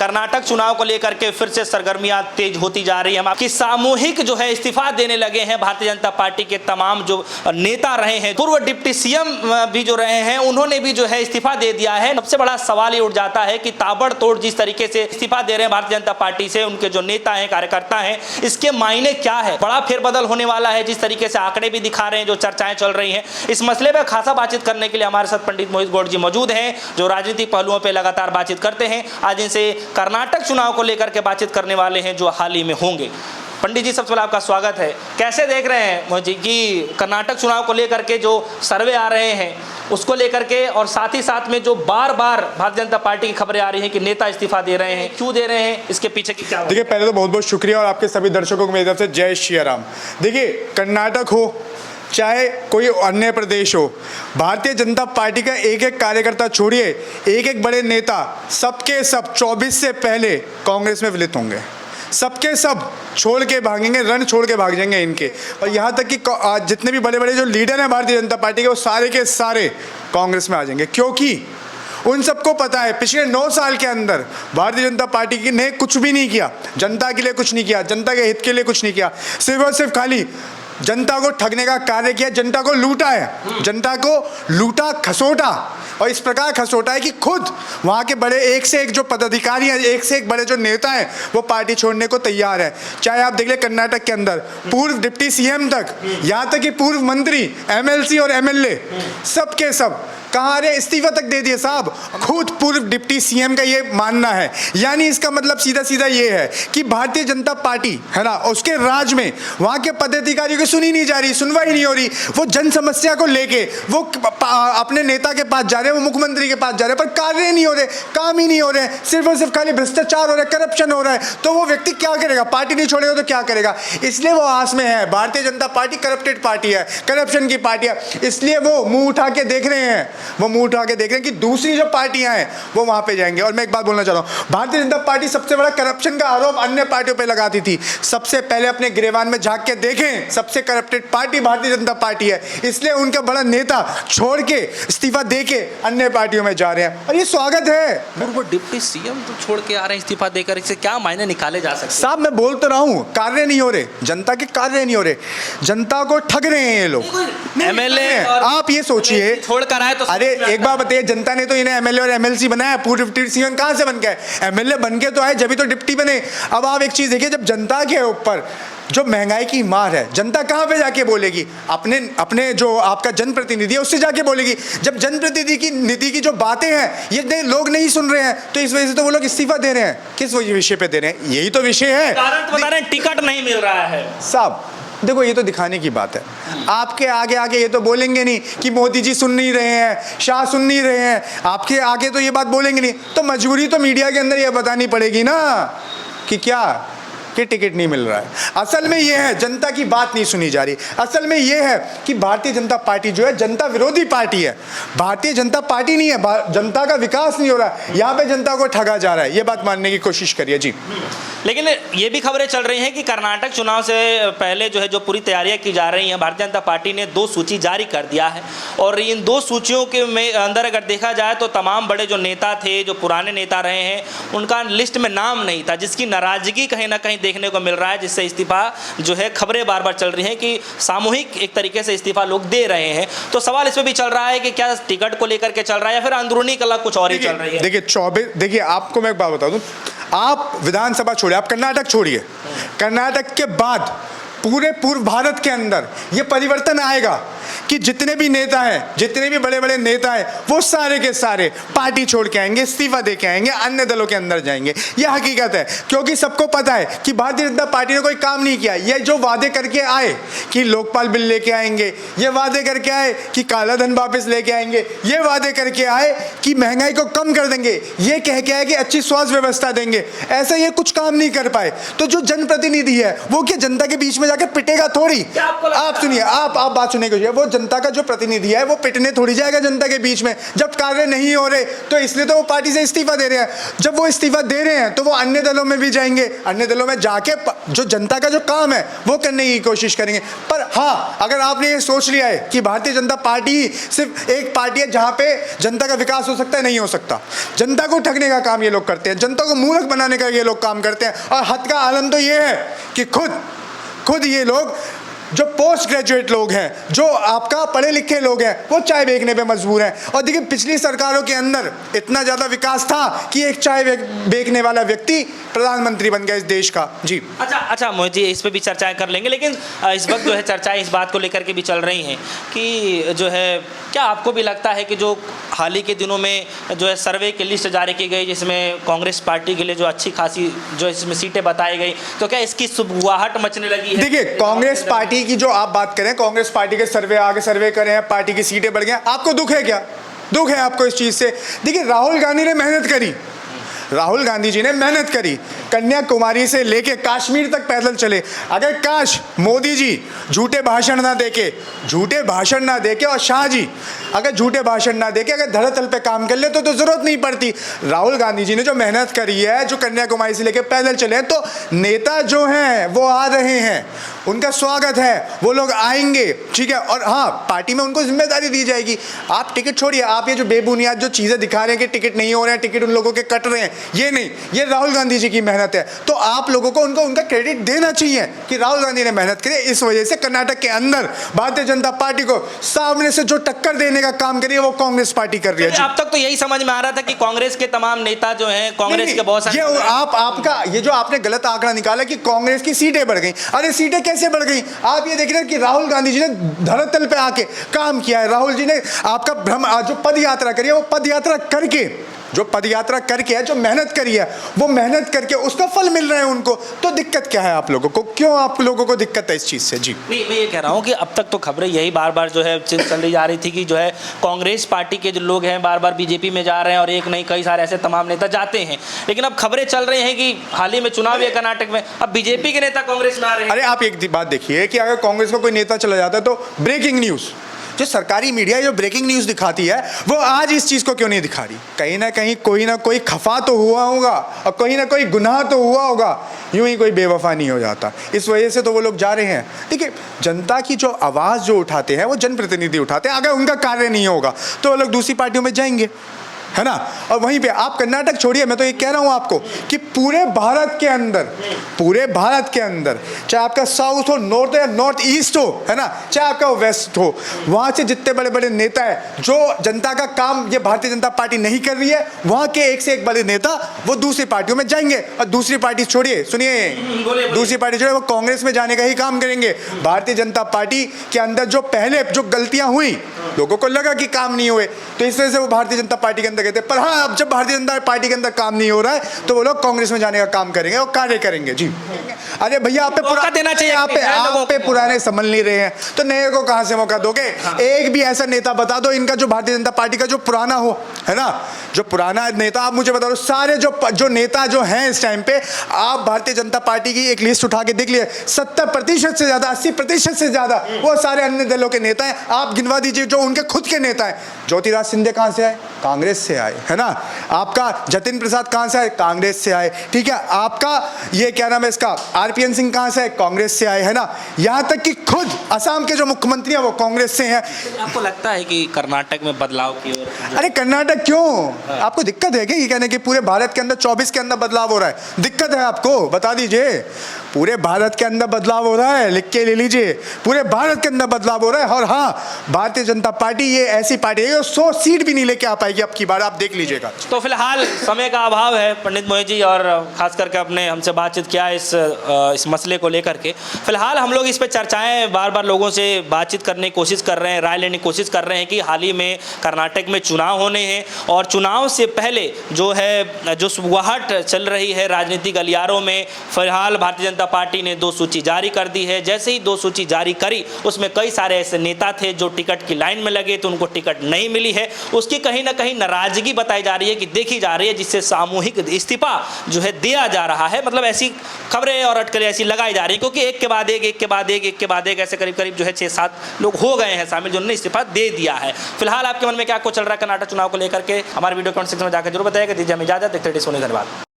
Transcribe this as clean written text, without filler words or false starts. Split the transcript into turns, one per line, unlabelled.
कर्नाटक चुनाव को लेकर के फिर से सरगर्मियां तेज होती जा रही है कि सामूहिक जो है इस्तीफा देने लगे हैं भारतीय जनता पार्टी के तमाम जो नेता रहे हैं। पूर्व डिप्टी सीएम भी जो रहे हैं उन्होंने भी जो है इस्तीफा दे दिया है। सबसे बड़ा सवाल ये उठ जाता है कि ताबड़तोड़ जिस तरीके से इस्तीफा दे रहे हैं भारतीय जनता पार्टी से उनके जो नेता हैं, कार्यकर्ता हैं, इसके मायने क्या है? बड़ा फेरबदल होने वाला है जिस तरीके से आंकड़े भी दिखा रहे हैं, जो चर्चाएं चल रही हैं। इस मसले पर खासा बातचीत करने के लिए हमारे साथ पंडित मोहित गौड़ जी मौजूद हैं, जो राजनीतिक पहलुओं पर लगातार बातचीत करते हैं। आज इनसे कर्नाटक चुनाव को लेकर के बातचीत करने वाले हैं जो हाल ही में होंगे। पंडित जी, सबसे पहले आपका स्वागत है। कैसे देख रहे हैं मोहित जी कि कर्नाटक चुनाव को लेकर के जो सर्वे आ रहे हैं उसको लेकर के, और साथ ही साथ में जो बार बार भारतीय जनता पार्टी की खबरें आ रही हैं कि नेता इस्तीफा दे रहे हैं, क्यों दे रहे हैं, इसके पीछे की क्या?
देखिए, पहले तो बहुत बहुत शुक्रिया और आपके सभी दर्शकों को मेरी तरफ से जय श्री राम। देखिए, कर्नाटक हो चाहे कोई अन्य प्रदेश हो, भारतीय जनता पार्टी का एक एक कार्यकर्ता छोड़िए, एक एक बड़े नेता सबके सब 24 से पहले कांग्रेस में विलित होंगे। सबके सब छोड़ के भागेंगे, रन छोड़ के भाग जाएंगे इनके। और यहाँ तक कि जितने भी बड़े बड़े जो लीडर हैं भारतीय जनता पार्टी के, वो सारे के सारे कांग्रेस में आ जाएंगे, क्योंकि उन सबको पता है पिछले 9 साल के अंदर भारतीय जनता पार्टी ने कुछ भी नहीं किया, जनता के लिए कुछ नहीं किया, जनता के हित के लिए कुछ नहीं किया, सिर्फ और सिर्फ खाली जनता को ठगने का कार्य किया, जनता को लूटा है, जनता को लूटा खसोटा, और इस प्रकार खसोटा है कि खुद वहाँ के बड़े एक से एक जो पदाधिकारी हैं, एक से एक बड़े जो नेता हैं, वो पार्टी छोड़ने को तैयार है। चाहे आप देख ले कर्नाटक के अंदर पूर्व डिप्टी सीएम तक, यहाँ तक कि पूर्व मंत्री, एमएलसी और एमएलए सबके सब कहाँ रहे, इस्तीफा तक दे दिए साहब। खुद पूर्व डिप्टी सीएम का ये मानना है। यानी इसका मतलब सीधा सीधा ये है कि भारतीय जनता पार्टी है ना, उसके राज में वहाँ के पदाधिकारियों की सुनी नहीं जा रही, सुनवाई नहीं हो रही। वो जन समस्या को लेके वो अपने नेता के पास जा रहे हैं, वो मुख्यमंत्री के पास जा रहे हैं, पर कार्य नहीं हो रहे, काम ही नहीं हो रहे, सिर्फ और सिर्फ खाली भ्रष्टाचार हो रहा है, करप्शन हो रहा है। तो वो व्यक्ति क्या करेगा? पार्टी नहीं छोड़ेगा तो क्या करेगा? इसलिए वो आस में है। Bharatiya Janata party corrupted party है, करप्शन की पार्टी है, इसलिए वो मुंह उठा के देख रहे हैं, वो मुंह उठा के देख रहे हैं कि दूसरी जो पार्टियां हैं वो वहां पे जाएंगे। और मैं एक बात बोलना चाह रहा हूं, भारतीय जनता पार्टी सबसे बड़ा करप्शन का आरोप अन्य पार्टियों पे लगाती थी। सबसे पहले अपने गिरेबान में झांक के देखें, सबसे corrupted party Bharatiya Janata party है। इसलिए उनका बड़ा नेता छोड़ के इस्तीफा दे के अन्य पार्टियों में जा रहे हैं, और ये स्वागत है।
पूर्व डिप्टी सीएम तो छोड़ के आ रहे हैं इस्तीफा देकर, इससे क्या मायने निकाले जा सकते?
साहब, मैं बोल तो रहा हूं, कार्य नहीं हो रहे, जनता के कार्य नहीं हो रहे, जनता को ठग रहे हैं ये लोग।
एमएलए
आप ये सोचिए,
छोड़कर आए तो
अरे एक बात बताइए, जनता ने तो इन्हें एमएलए और एमएलसी बनाया, पूर्व डिप्टी सीएम कहां से बन गए? एमएलए बन के तो आए, जब भी तो डिप्टी बने। अब आप एक चीज देखिए, जब जनता के ऊपर जो महंगाई की मार है, जनता कहां पे जाके बोलेगी? अपने अपने जो आपका जनप्रतिनिधि है उससे जाके बोलेगी। जब जनप्रतिनिधि की नीति की जो बातें हैं ये लोग नहीं सुन रहे हैं, तो इस वजह से तो वो लोग इस्तीफा दे रहे हैं। किस विषय पे दे रहे हैं? यही तो विषय है।
कारण तो बता रहे हैं, टिकट नहीं मिल रहा है
साहब। देखो, ये तो दिखाने की बात है। आपके आगे आगे ये तो बोलेंगे नहीं कि मोदी जी सुन नहीं रहे हैं, शाह सुन नहीं रहे हैं, आपके आगे तो ये बात बोलेंगे नहीं। तो मजबूरी तो मीडिया के अंदर ये बतानी पड़ेगी ना कि क्या कि टिकट नहीं मिल रहा है। असल में ये है, जनता की बात नहीं सुनी जा रही। असल में ये है कि भारतीय जनता पार्टी जो है जनता विरोधी पार्टी है, भारतीय जनता पार्टी नहीं है, जनता का विकास नहीं हो रहा है, यहाँ पे जनता को ठगा जा रहा है। ये बात मानने की कोशिश करिए जी।
लेकिन ये भी खबरें चल रही हैं कि कर्नाटक चुनाव से पहले जो है जो पूरी तैयारियां की जा रही हैं, भारतीय जनता पार्टी ने 2 सूची जारी कर दिया है, और इन 2 सूचियों के में अंदर अगर देखा जाए तो तमाम बड़े जो नेता थे, जो पुराने नेता रहे हैं, उनका लिस्ट में नाम नहीं था, जिसकी नाराजगी कहीं ना कहीं देखने को मिल रहा है, जिससे इस्तीफा जो है खबरें बार बार चल रही हैं कि सामूहिक एक तरीके से इस्तीफा लोग दे रहे हैं। तो सवाल इसमें भी चल रहा है कि क्या टिकट को लेकर के चल रहा है या फिर अंदरूनी कला कुछ और ही चल रही है?
देखिए आपको मैं एक बात बता दूं, आप विधानसभा छोड़िए, आप कर्नाटक छोड़िए, कर्नाटक के बाद पूरे पूर्व भारत के अंदर ये परिवर्तन आएगा कि जितने भी नेता हैं, जितने भी बड़े बड़े नेता हैं, वो सारे के सारे पार्टी छोड़ के आएंगे, इस्तीफा दे के आएंगे, अन्य दलों के अंदर जाएंगे। ये हकीकत है, क्योंकि सबको पता है कि भारतीय जनता पार्टी ने कोई काम नहीं किया। ये जो वादे करके आए कि लोकपाल बिल लेके आएंगे, ये वादे करके आए कि काला धन वापस लेके आएंगे, ये वादे करके आए कि महंगाई को कम कर देंगे, ये कह के आए कि अच्छी स्वास्थ्य व्यवस्था देंगे, ऐसा ये कुछ काम नहीं कर पाए। तो जो जनप्रतिनिधि है वो क्या जनता के बीच में जाकर पिटेगा थोड़ी? आप सुनिए, आप बात सुनिए, वो जनता का जो प्रतिनिधि है वो पिटने थोड़ी जाएगा जनता के बीच में। जब कार्य नहीं हो रहे तो इसलिए तो वो पार्टी से इस्तीफा दे रहे हैं। जब वो इस्तीफा दे रहे हैं तो वो अन्य दलों में भी जाएंगे, अन्य दलों में जाके जो जनता का जो काम है वो करने की कोशिश करेंगे। पर हाँ, अगर आपने ये सोच लिया है कि भारतीय जनता पार्टी सिर्फ एक पार्टी है जहां पे जनता का विकास हो सकता है, नहीं हो सकता। जनता को ठगने का काम ये लोग करते हैं, जनता को मूर्ख बनाने का ये लोग काम करते हैं। और हद का आलम तो ये है कि खुद ये लोग जो पोस्ट ग्रेजुएट लोग हैं, जो आपका पढ़े लिखे लोग हैं, वो चाय बेचने पे मजबूर हैं। और देखिए पिछली सरकारों के अंदर इतना ज़्यादा विकास था कि एक चाय बेचने वाला व्यक्ति प्रधानमंत्री बन गया इस देश का। जी
अच्छा मोहित जी, इस पे भी चर्चाएं कर लेंगे, लेकिन इस वक्त जो है चर्चाएं इस बात को लेकर के भी चल रही हैं कि जो है क्या आपको भी लगता है कि जो हाल ही के दिनों में जो है सर्वे की लिस्ट जारी की गई जिसमें कांग्रेस पार्टी के लिए जो अच्छी खासी जो इसमें सीटें बताई गई, तो क्या इसकी सुबुगाहट मचने लगी है?
देखिए कांग्रेस पार्टी की जो आप बात करें, कांग्रेस पार्टी के सर्वे करे हैं, पार्टी की सीटें बढ़ गई, आपको दुख है क्या? दुख है आपको इस चीज से? देखिए राहुल गांधी ने मेहनत करी, राहुल गांधी जी ने मेहनत करी, कन्याकुमारी से लेके कश्मीर तक पैदल चले। अगर काश मोदी जी झूठे भाषण ना देके और शाह जी अगर झूठे भाषण ना देके अगर धरातल पे काम कर ले तो जरूरत नहीं पड़ती। राहुल गांधी जी ने जो मेहनत करी है, जो कन्याकुमारी से लेके पैदल चले हैं, तो नेता जो हैं वो आ रहे हैं, उनका स्वागत है, वो लोग आएंगे, ठीक है। और हाँ, पार्टी में उनको जिम्मेदारी दी जाएगी। आप टिकट छोड़िए, आप ये जो बेबुनियाद जो चीज़ें दिखा रहे हैं कि टिकट नहीं हो रहे हैं, टिकट उन लोगों के कट रहे हैं, ये नहीं, ये राहुल गांधी जी की मेहनत है। तो आप लोगों को उनका क्रेडिट देना चाहिए कि राहुल गांधी ने मेहनत करी। इस वजह से कर्नाटक के अंदर भारतीय जनता पार्टी को सामने से जो टक्कर देने का काम करिए वो कांग्रेस पार्टी कर रही है।
अब तक तो यही समझ में आ रहा था कि कांग्रेस के तमाम नेता जो हैं, कांग्रेस के बहुत सारे,
आपका ये जो आपने गलत आंकड़ा निकाला कि कांग्रेस की सीटें बढ़ गई। अरे सीटें कैसे बढ़ गई? आप ये देख रहे हैं कि राहुल गांधी जी ने धरातल पे आके काम किया है। राहुल जी ने आपका जो पद यात्रा करी है, वो पद यात्रा करके है, जो मेहनत करी है, वो मेहनत करके उसका फल मिल रहा है उनको। तो दिक्कत क्या है आप लोगों को? क्यों आप लोगों को दिक्कत है इस चीज से? जी
नहीं, मैं ये कह रहा हूँ कि अब तक तो खबरें यही बार बार जो है चली जा रही थी कि जो है कांग्रेस पार्टी के जो लोग हैं बार बार बीजेपी में जा रहे हैं, और एक नहीं कई सारे ऐसे तमाम नेता जाते हैं। लेकिन अब खबरें चल रही हैं कि हाल ही में चुनाव है कर्नाटक में, अब बीजेपी के नेता कांग्रेस में आ रहे हैं।
अरे आप एक बात देखिए कि अगर कांग्रेस का कोई नेता चला जाता है तो ब्रेकिंग न्यूज, जो सरकारी मीडिया जो ब्रेकिंग न्यूज़ दिखाती है, वो आज इस चीज़ को क्यों नहीं दिखा रही? कहीं ना कोई खफा तो हुआ होगा और कहीं ना कोई गुनाह तो हुआ होगा, यूं ही कोई बेवफा नहीं हो जाता। इस वजह से तो वो लोग जा रहे हैं। देखिए जनता की जो आवाज़ जो उठाते हैं वो जनप्रतिनिधि उठाते हैं। अगर उनका कार्य नहीं होगा तो वो लोग दूसरी पार्टियों में जाएंगे, है ना। और वहीं पे आप कर्नाटक छोड़िए, मैं तो ये कह रहा हूँ आपको कि पूरे भारत के अंदर चाहे आपका साउथ हो, नॉर्थ या नॉर्थ ईस्ट हो, है ना, चाहे आपका वेस्ट हो, वहाँ से जितने बड़े बड़े नेता हैं जो जनता का काम ये भारतीय जनता पार्टी नहीं कर रही है, वहाँ के एक से एक बड़े नेता वो दूसरी पार्टियों में जाएंगे। और दूसरी पार्टी छोड़िए, सुनिए, दूसरी पार्टी छोड़िए, वो कांग्रेस में जाने का ही काम करेंगे। भारतीय जनता पार्टी के अंदर जो पहले जो गलतियाँ हुई, लोगों को लगा कि काम नहीं हुए, तो इस वजह से वो भारतीय जनता पार्टी के अंदर कहते हैं। पर हाँ, अब जब भारतीय जनता पार्टी के अंदर काम नहीं हो रहा है तो वो लोग कांग्रेस में जाने का काम करेंगे और कार्य करेंगे। जी अरे भैया, आप पे पुराने समझ नहीं रहे हैं तो नए को कहां से मौका दोगे? एक भी ऐसा नेता बता दो इनका जो भारतीय जनता पार्टी का जो पुराना हो, है ना, जो पुराना नेता, आप मुझे बता दो। सारे जो नेता जो हैं इस टाइम पे, आप भारतीय जनता पार्टी की एक लिस्ट उठा के देख लिए, 70% से ज्यादा, 80% से ज्यादा वो सारे अन्य दलों के नेता हैं। आप गिनवा दीजिए जो उनके खुद के नेता हैं। ज्योतिराज सिंधिया कहां से आए? कांग्रेस से आए, है ना। आपका जतिन प्रसाद कहां से आए? कांग्रेस से आए, ठीक है। आपका ये क्या नाम है इसका, आरपीएन सिंह कहां से आए? कांग्रेस से आए, है ना। यहां तक कि खुद असम के जो मुख्यमंत्री हैं वो कांग्रेस से हैं।
आपको लगता है कि कर्नाटक में बदलाव की ओर?
अरे कर्नाटक क्यों? आपको दिक्कत है क्या ये कहने की पूरे भारत के अंदर 24 के अंदर बदलाव हो रहा है? दिक्कत है आपको? बता दीजिए। पूरे भारत के अंदर बदलाव हो रहा है, लिख के ले लीजिए, पूरे भारत के अंदर बदलाव हो रहा है। और हाँ, भारतीय जनता पार्टी ये ऐसी पार्टी है जो 100 सीट भी नहीं लेके आ पाएगी अब की बार, आप देख लीजिएगा।
तो फिलहाल समय का अभाव है पंडित मोहित जी, और खास करके आपने हमसे बातचीत किया इस मसले को लेकर के। फिलहाल हम लोग इस पर चर्चाएं बार बार लोगों से बातचीत करने की कोशिश कर रहे हैं, राय लेने की कोशिश कर रहे हैं कि हाल ही में कर्नाटक में चुनाव होने हैं, और चुनाव से पहले जो है जो सुबुगाहट चल रही है राजनीतिक गलियारों में, फिलहाल भारतीय जनता जनता पार्टी ने 2 सूची जारी कर दी है। जैसे ही 2 सूची जारी करी, उसमें कई सारे ऐसे नेता थे जो टिकट की लाइन में लगे तो उनको टिकट नहीं मिली है। उसकी कहीं ना कहीं नाराजगी बताई जा रही है कि देखी जा रही है, जिससे सामूहिक इस्तीफा जो है दिया जा रहा है। मतलब ऐसी खबरें और अटकलें ऐसी लगाई जा रही है, क्योंकि एक के बाद एक ऐसे करीब करीब जो है 6-7 लोग हो गए हैं शामिल जिन्होंने इस्तीफा दे दिया है। फिलहाल आपके मन में क्या कुछ चल रहा है कर्नाटक चुनाव को लेकर के, हमारे वीडियो कमेंट सेक्शन में जाकर जरूर बताइएगा। दीजिए हमें इजाजत, देखते रहिए सोनी, धन्यवाद।